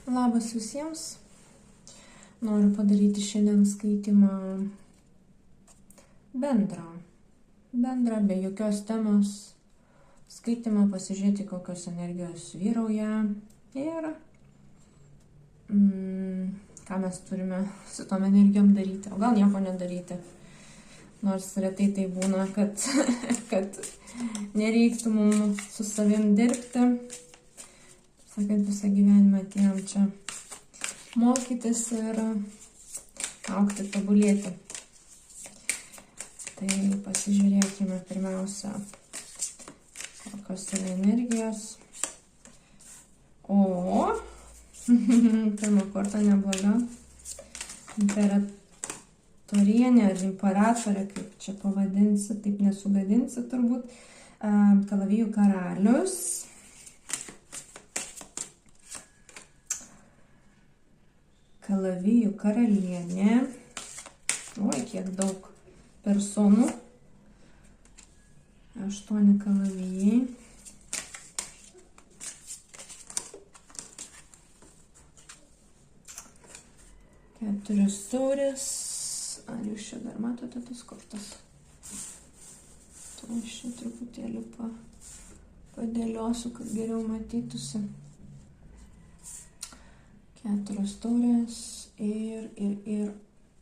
Labas visiems. Noriu padaryti šiandien skaitimą bendrą, be jokios temos. Skaitimą pasižiūrėti, kokios energijos vyrauja ir ką mes turime su tom energijom daryti, o gal nieko nedaryti. Nors retai tai būna, kad nereiktų mums su savim dirbti. Sakant, visą gyvenimą atėjom čia mokytis ir augti, tobulėti. Tai pasižiūrėkime pirmiausia, kokios yra energijos. Pirmą kartą nebloga. Imperatorienė ar imperatorė, kaip čia pavadinsi, taip nesugadinsi turbūt. Kalavijų karalius. Kalavijų karalienė. Oi, kiek daug personų. 8 kalavijai. 4 taurės. Ar jūs čia dar matote tas kortas? Tai aš čia truputėlį padėliosiu, kad geriau matytųsi. 4 taurės ir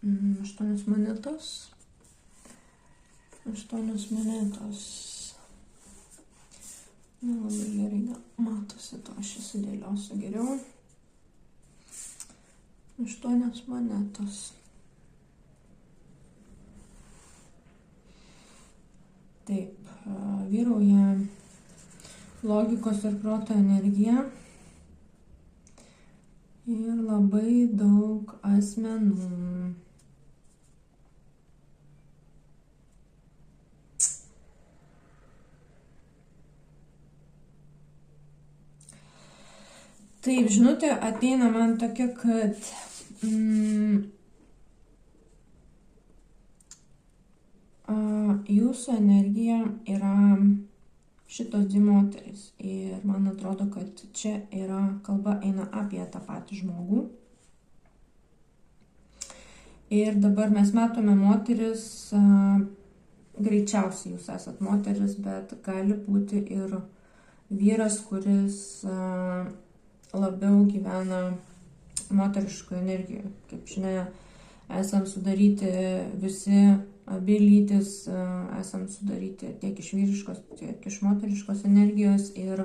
8 monetos. 8 monetos. Labai gerai matosi, to aš įsidėliosiu geriau. 8 monetos. Taip, vyrauja logikos ir proto energija. Ir labai daug asmenų. Taip, žinutė ateina man tokia, kad jūsų energija yra šitos dvi moterys. Ir man atrodo, kad čia kalba eina apie tą patį žmogų. Ir dabar mes matome moteris, greičiausiai jūs esat moteris, bet gali būti ir vyras, kuris labiau gyvena moteriškoje energijoje. Kaip žinia, esam sudaryti visi, abi lytis, esam sudaryti tiek iš vyriškos, tiek iš moteriškos energijos ir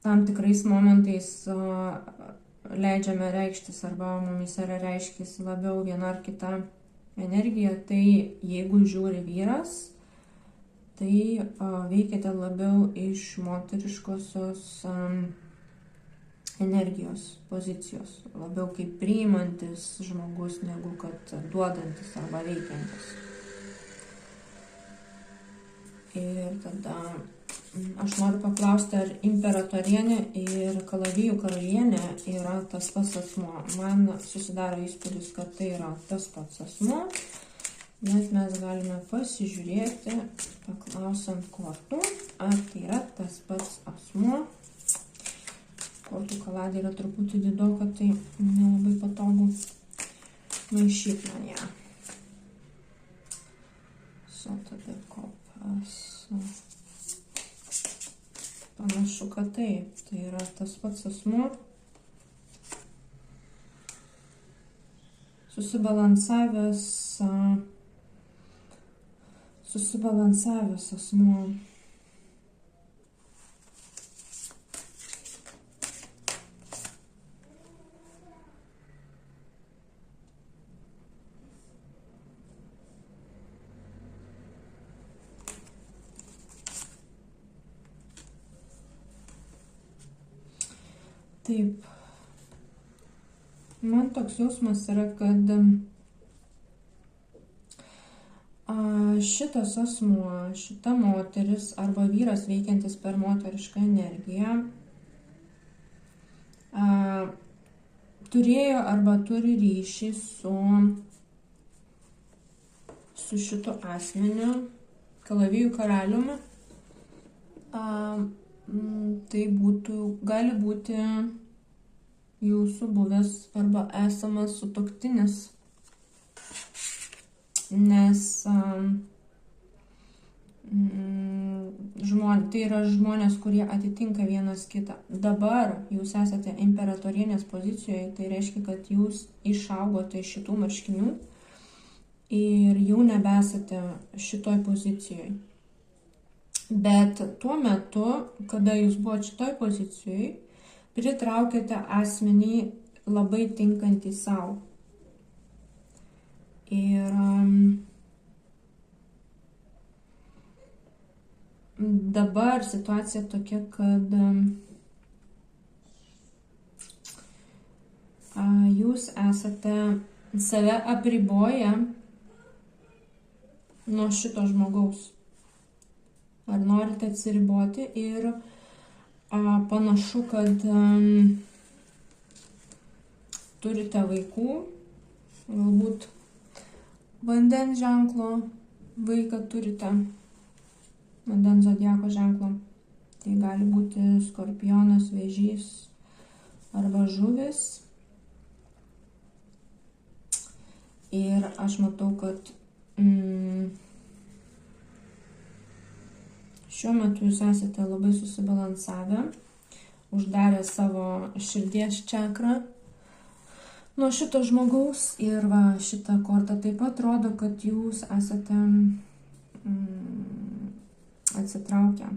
tam tikrais momentais leidžiame reikštis arba mumis yra reiškis labiau viena ar kita energija. Tai jeigu žiūri vyras, tai veikiate labiau iš moteriškosios energijos pozicijos, labiau kaip priimantis žmogus, negu kad duodantis arba veikiantis. Ir tada aš noriu paklausti, ar imperatorienė ir kalavijų karalienė yra tas pats asmuo. Man susidaro įspūdis, kad tai yra tas pats asmuo, bet mes galime pasižiūrėti, paklausant kortų, ar tai yra tas pats asmuo. Kortų kaladė yra truputį didoka, tai nelabai patogu maišyti man ją. Tada kopas. Panašu, kad taip. Tai yra tas pats asmuo. Susibalansavęs asmuo. Taip, man toks jausmas yra, kad šitas asmuo, šita moteris arba vyras veikiantis per moterišką energiją turėjo arba turi ryšį su šitu asmeniu, kalavijų karaliumi. Tai gali būti jūsų buvęs arba esamas sutuoktinis. Nes tai yra žmonės, kurie atitinka vienas kitą. Dabar jūs esate imperatorienės pozicijoje, tai reiškia, kad jūs išaugote iš šitų marškinių ir jau nebesate šitoj pozicijoje. Bet tuo metu, kada jūs buvote šitoj pozicijoje, pritraukėte asmenį labai tinkantį savo. Ir dabar situacija tokia, kad jūs esate save apriboję nuo šito žmogaus. Ar norite atsiriboti ir panašu, kad turite vaikų, galbūt vandens ženklo vaiką turite, vandens zodiako ženklo. Tai gali būti skorpionas, vėžys arba žuvis. Ir aš matau, kad šiuo metu jūs esate labai susibalansavę, uždarę savo širdies čakrą nuo šito žmogaus. Ir šita korta taip pat rodo, kad jūs esate atsitraukę.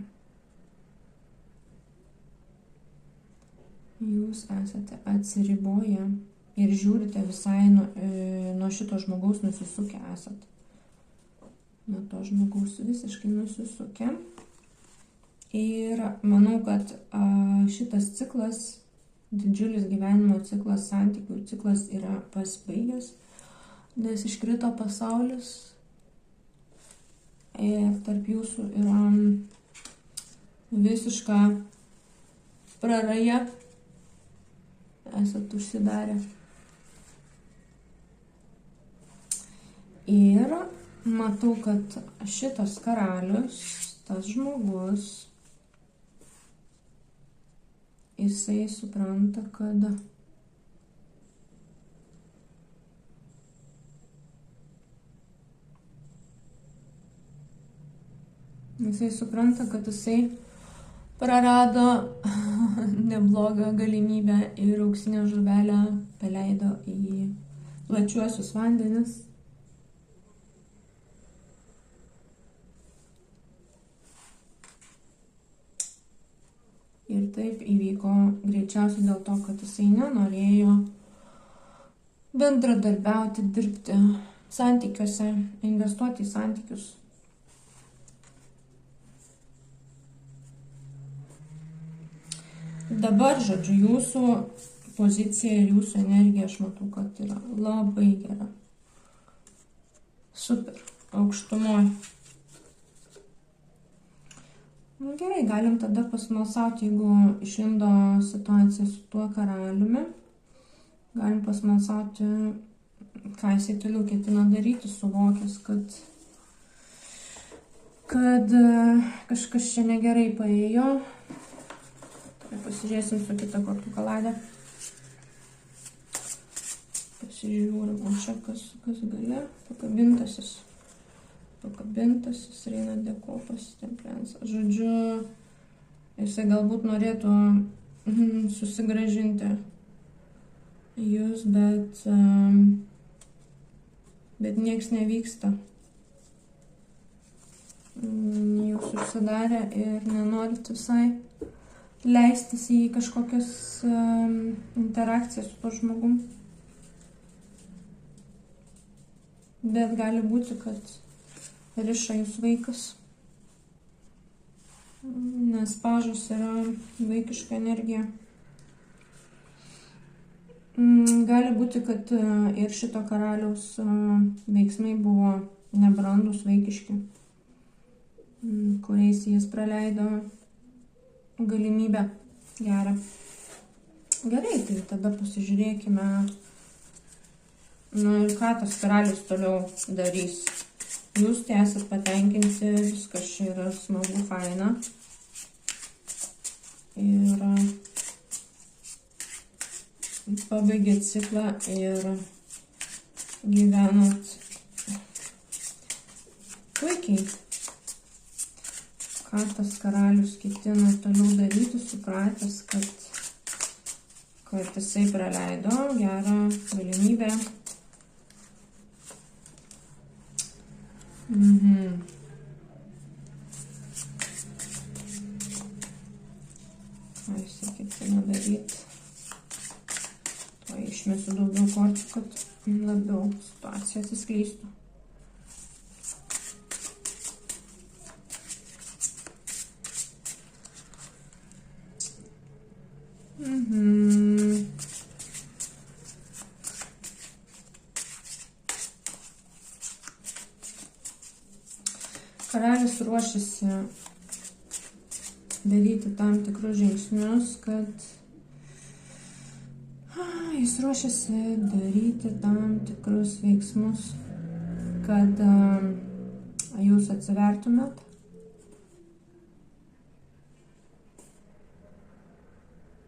Jūs esate atsiriboję ir žiūrite visai nuo šito žmogaus nusisukę esat. Nuo to žmogaus visiškai nusisukę. Ir manau, kad šitas ciklas, didžiulis gyvenimo ciklas, santykių ciklas yra pasibaigęs, nes iškrito pasaulis ir tarp jūsų yra visiška praraja, esat užsidarę. Ir matau, kad šitas karalius, tas žmogus, jisai supranta, kad jisai prarado neblogą galimybę ir auksinę žuvelę paleido į plačiuosius vandenis. Ir taip įvyko greičiausiai dėl to, kad jisai nenorėjo bendradarbiauti, dirbti santykiuose, investuoti į santykius. Dabar, žodžiu, jūsų pozicija ir jūsų energija, aš matau, kad yra labai gera. Super, aukštumoj. Gerai, galim tada pasmalsauti, jeigu išlindo situacija su tuo karaliumi. Galim pasmalsauti, ką jisai toliau ketina daryti, suvokęs, kad kažkas čia negerai paėjo. Pasižiūrėsim su kita kortų kaladė. Pasižiūrim, o čia kas gale, pakabintasis. Pakabintasis, reina dekopas, templensas. Žodžiu, jisai galbūt norėtų susigrąžinti jūs, bet nieks nevyksta. Jūs užsidarę ir nenorit visai leistis į kažkokias interakcijas su to žmogum. Bet gali būti, kad riša jūs vaikas, nes pažas yra vaikiška energija. Gali būti, kad ir šito karaliaus veiksmai buvo nebrandus, vaikiški, kuriais jis praleido galimybę gerą. Gerai, tai tada pasižiūrėkime, ir ką tas karalius toliau darys. Jūs tai esat patenkinti, viskas čia yra smagu, faina. Ir pabaigėt ciklą ir gyvenat puikiai. Ką tas karalius ketina toliau daryti, supratęs, kad jisai praleido gerą galimybę. Ką jisai ketina daryti? Išmesiu daugiau kortų, kad labiau situacija atsiskleistų. Karalius ruošiasi daryti tam tikrus žingsnius, jis ruošiasi daryti tam tikrus veiksmus, kad jūs atsivertumėt.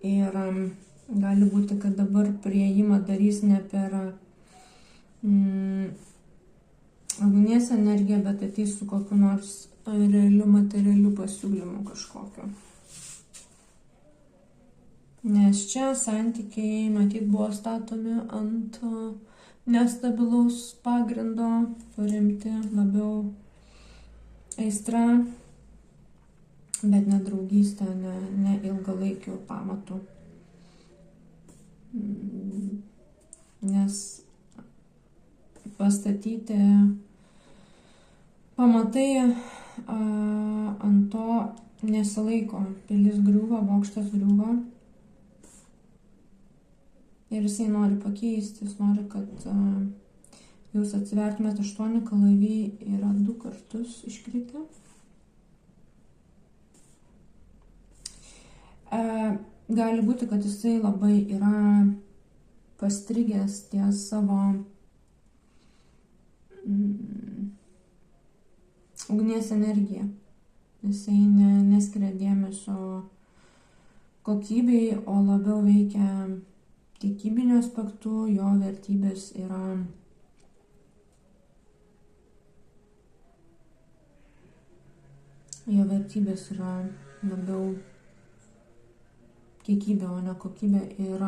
Ir gali būti, kad dabar priėjimą darys ne per ugnies energiją, bet ateis su kokiu nors realiu materialiu pasiūlymu kažkokiu. Nes čia santykiai matyt buvo statomi ant nestabilaus pagrindo, paremti labiau aistra, bet ne draugystė, ne ilgalaikių pamatų. Nes pastatyti pamatai ant to nesilaiko. Pilis griūva, bokštas griūva. Ir jisai nori pakeisti, jis nori, kad jūs atsivertumėte. 8 kalaviai yra 2 kartus iškritę. Gali būti, kad jisai labai yra pastrigęs ties savo ugnies energiją. Jisai neskiria dėmesio kokybei, o labiau veikia kiekybiniu aspektu. Jo vertybės yra labiau kiekybė, o ne kokybė. Ir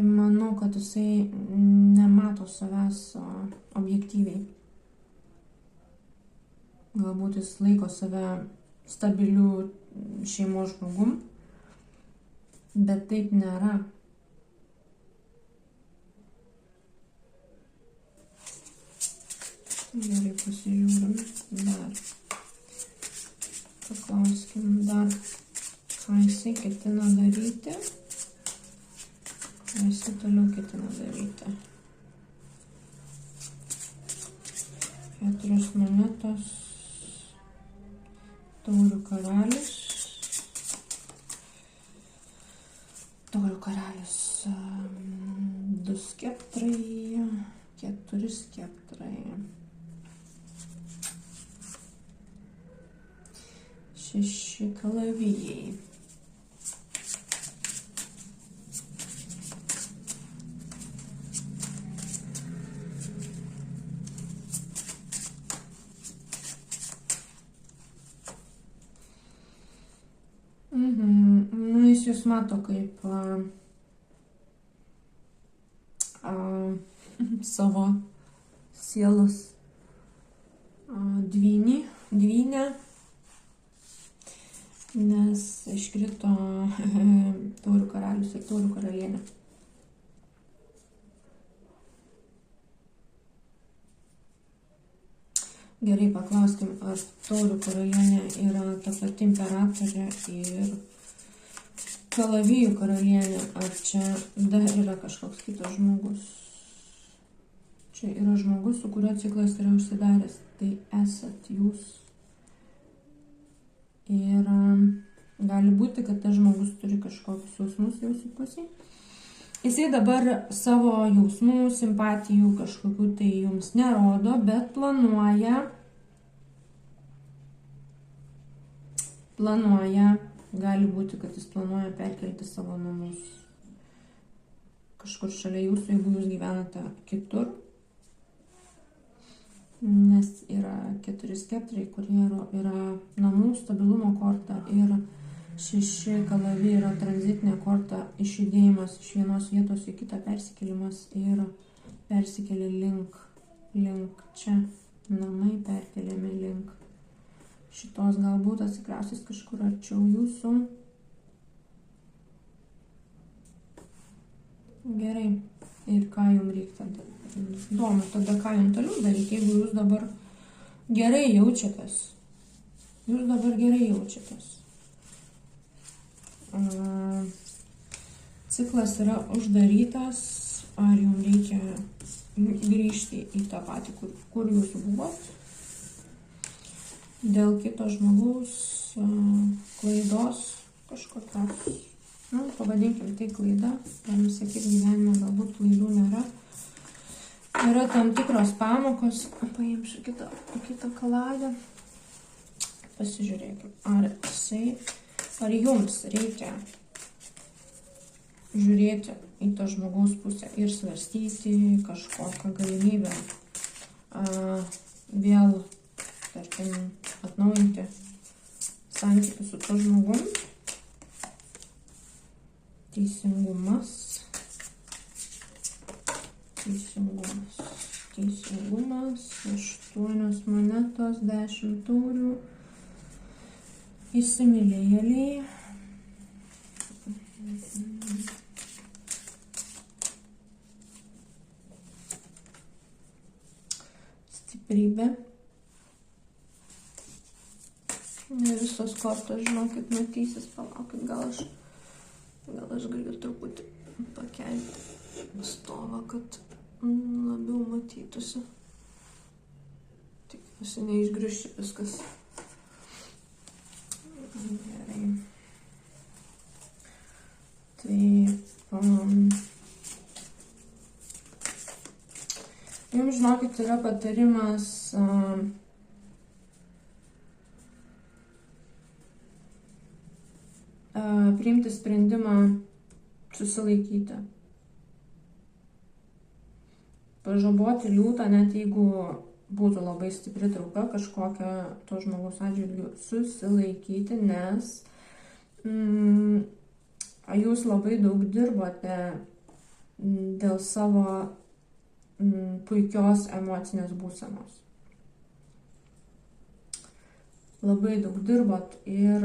manau, kad jisai nemato savęs objektyviai. Galbūt jis laiko save stabiliu šeimos žmogum, bet taip nėra. Gerai, pasižiūrim dar. Paklauskim dar, ką jisai ketina daryti. Ką jisai toliau ketina daryti. 4 monetos. Taurių karalius. Taurių karalius. 2 skeptrai. 4 skeptrai. 6 kalavijai. Jis jūs mato kaip savo sielos dvynę, nes iškrito taurių karalius ir taurių karalienė. Gerai, paklauskim, ar taurių karalienė yra ta pati imperatorė ir kalavijų karalienė, ar čia dar yra kažkoks kitas žmogus. Čia yra žmogus, su kurio ciklas yra užsidaręs, tai esat jūs. Ir gali būti, kad tas žmogus turi kažkokius jausmus jūsų pusėje. Jisai dabar savo jausmų, simpatijų kažkokių tai jums nerodo, bet planuoja gali būti, kad jis planuoja perkelti savo namus kažkur šalia jūsų, jeigu jūs gyvenate kitur. Nes yra 4 skeptrai, kurie yra namų stabilumo korta ir 6 kalaviai yra tranzitinė korta, išjudėjimas iš vienos vietos į kitą, persikėlimas ir persikėlė link čia. Namai perkeliami link šitos, galbūt atsikraustys kažkur arčiau jūsų. Gerai. Ir ką jums reikia tada? Įdomu, tada ką jums toliau daryti, jeigu jūs dabar gerai jaučiatės. Ciklas yra uždarytas, ar jums reikia grįžti į tą patį, kur jūs buvot. Dėl kito žmogaus klaidos kažkokios, pavadinkim tai klaida, galim sakyti, gyvenime galbūt klaidų nėra. Yra tam tikros pamokos, paimsiu kitą kaladę, pasižiūrėkim, ar jums reikia žiūrėti į to žmogaus pusę ir svarstyti kažkokią galimybę vėl, tarkim, atnaujinti santykių su to žmogum. Teisingumas, 8 monetos, 10 taurių, įsimylėjėliai, stiprybė, ne visos kortos, žinokit, matysis, palaukit, gal aš galiu truputį pakelti stovą, kad labiau matytųsi. Tikiuosi neišgriuši viskas. Gerai. Taip. Jums, žinokit, yra patarimas priimti sprendimą susilaikyti. Pažaboti liūtą, net jeigu būtų labai stipri trauka kažkokia to žmogaus atžvilgiu, susilaikyti, nes jūs labai daug dirbote dėl savo puikios emocinės būsenos. Labai daug dirbot ir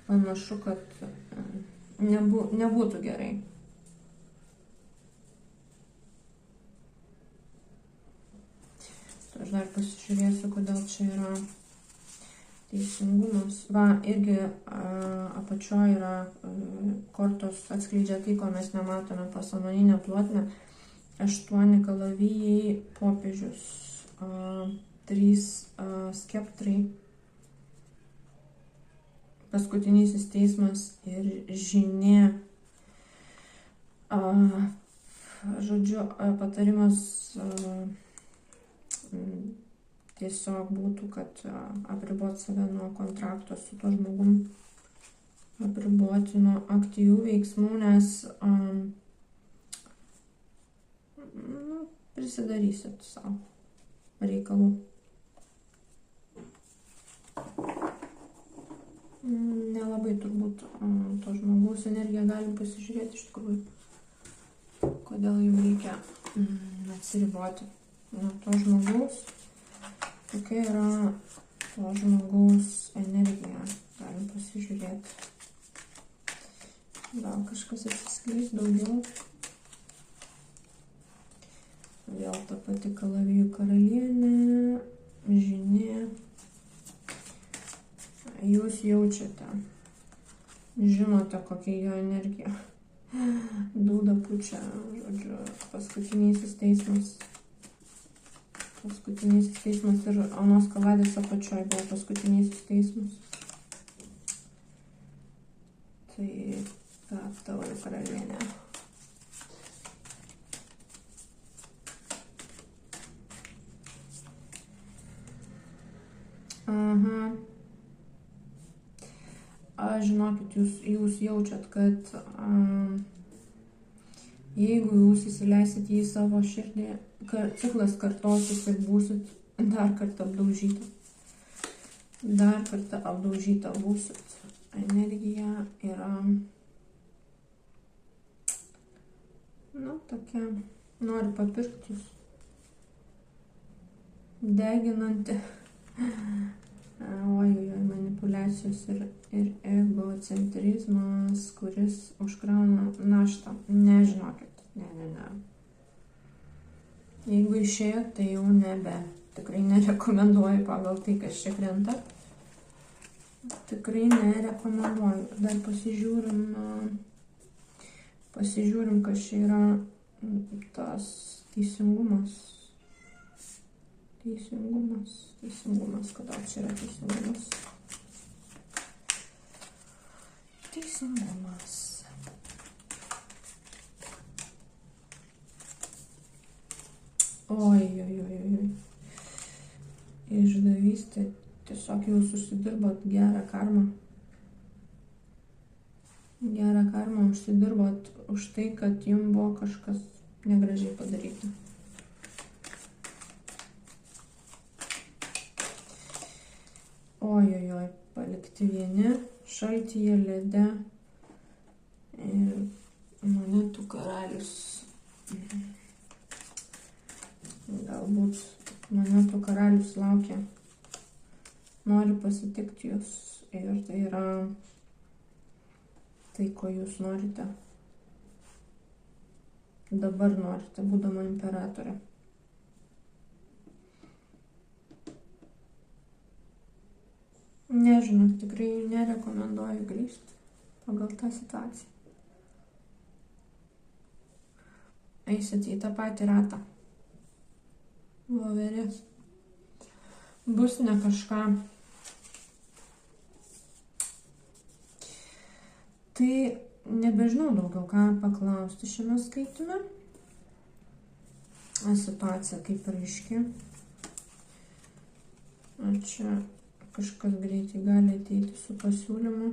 panašu, kad nebūtų gerai. Aš dar pasižiūrėsiu, kodėl čia yra teisingumas. Irgi apačioje yra kortos atskleidžia tai, ko mes nematome, pasąmoninė plotmė. 8 kalavijai, popiežius, 3 skeptrai, paskutinysis teismas ir žinia. Žodžiu, patarimas tiesiog būtų, kad apriboti save nuo kontrakto su to žmogum, apriboti nuo aktyvių veiksmų, nes prisidarysit savo reikalų. Nelabai turbūt to žmogaus energiją galim pasižiūrėti iš tikrųjų, kodėl jums reikia atsiriboti nuo to žmogaus, kokia yra to žmogaus energija, galim pasižiūrėti. Gal kažkas atsiskleis daugiau. Vėl ta pati kalavijų karalienė, žinia. Jūs jaučiate, žinote, kokia jo energija. Dūda pučia, žodžiu, paskutinysis teismas. Paskutinysis teismas ir anos kaladės apačioj buvo paskutinysis teismas. Tai ta taurių karalienė. Aha. žinokit, jūs jaučiat, kad jeigu jūs įsileisit į savo širdį, ciklas kartosis ir būsit dar kartą apdaužyti. Dar kartą apdaužyta būsit. Energija yra, tokia, nori papirkti jūs. Deginanti. Ojojoj, manipuliacijos ir egocentrizmas, kuris užkrauna naštą. Nežinokit, ne. Jeigu išėjo, tai jau nebe. Tikrai nerekomenduoju pagal tai, kas čia krenta. Tikrai nerekomenduoju. Dar pasižiūrim, kas čia yra tas teisingumas. Kodėl čia yra teisingumas? Oi. Išdavystė. Tiesiog jūs užsidirbot gerą karmą. Gerą karmą užsidirbot už tai, kad jums buvo kažkas negražiai padaryta. Ojojoj, palikti vieni, šaltyje, lede ir monetų karalius. Galbūt monetų karalius laukia, nori pasitikti jūs ir tai yra tai, ko jūs norite. Dabar norite, būdama imperatorė. Nežinau, tikrai nerekomenduoju grįžti pagal tą situaciją. Eisit į tą patį ratą. Voverės. Bus ne kažką. Tai nebežinau daugiau ką paklausti šiame skaitime. Situacija kaip ryški. Čia kažkas greitai gali ateiti su pasiūlymu.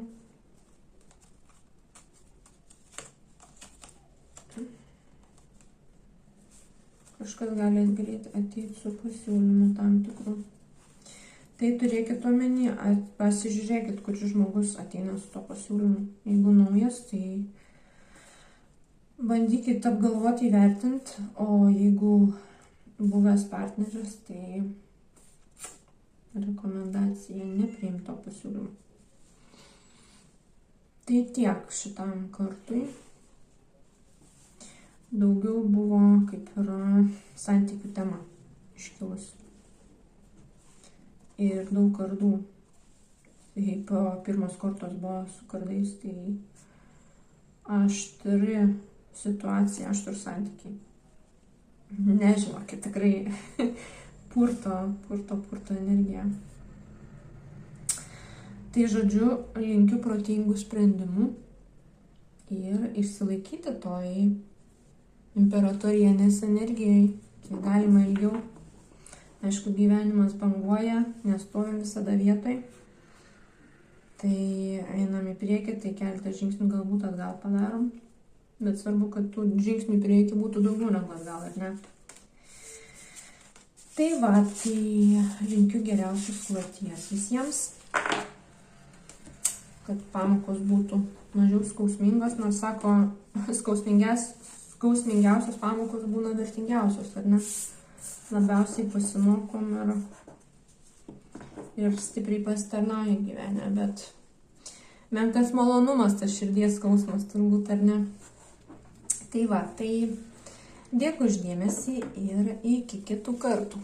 Kažkas gali greitai ateiti su pasiūlymu tam tikru. Tai turėkit omeny, pasižiūrėkit, kuris žmogus ateina su to pasiūlymu. Jeigu naujas, tai bandykit apgalvoti, įvertinti, o jeigu buvęs partneris, tai rekomendacija nepriimti to pasiūlymo. Tai tiek šitam kartui. Daugiau buvo kaip yra santykių tema iškilusi. Ir daug kardų. Tai pirmos kortos buvo su kardais, tai aštri situacija, aštrus santykiai. Nežinokit, tikrai purto energiją. Tai žodžiu, linkiu protingų sprendimų ir išsilaikyti toj imperatorienės energijai, kiek galima ilgiau. Aišku, gyvenimas banguoja, nestovim visada vietoj. Tai einam į priekį, tai keletą žingsnių galbūt atgal padarom. Bet svarbu, kad tų žingsnių į priekį būtų daugiau negu atgal, ar ne? Tai va, tai linkiu geriausios kloties visiems, kad pamokos būtų mažiau skausmingos, nors sako, skausmingiausios pamokos būna vertingiausios, ar ne? Labiausiai pasimokom ir stipriai pasitarnauja gyvenime, bet menkas malonumas, tas širdies skausmas turbūt, ar ne? Tai va, tai dėkui už dėmesį ir iki kitų kartų.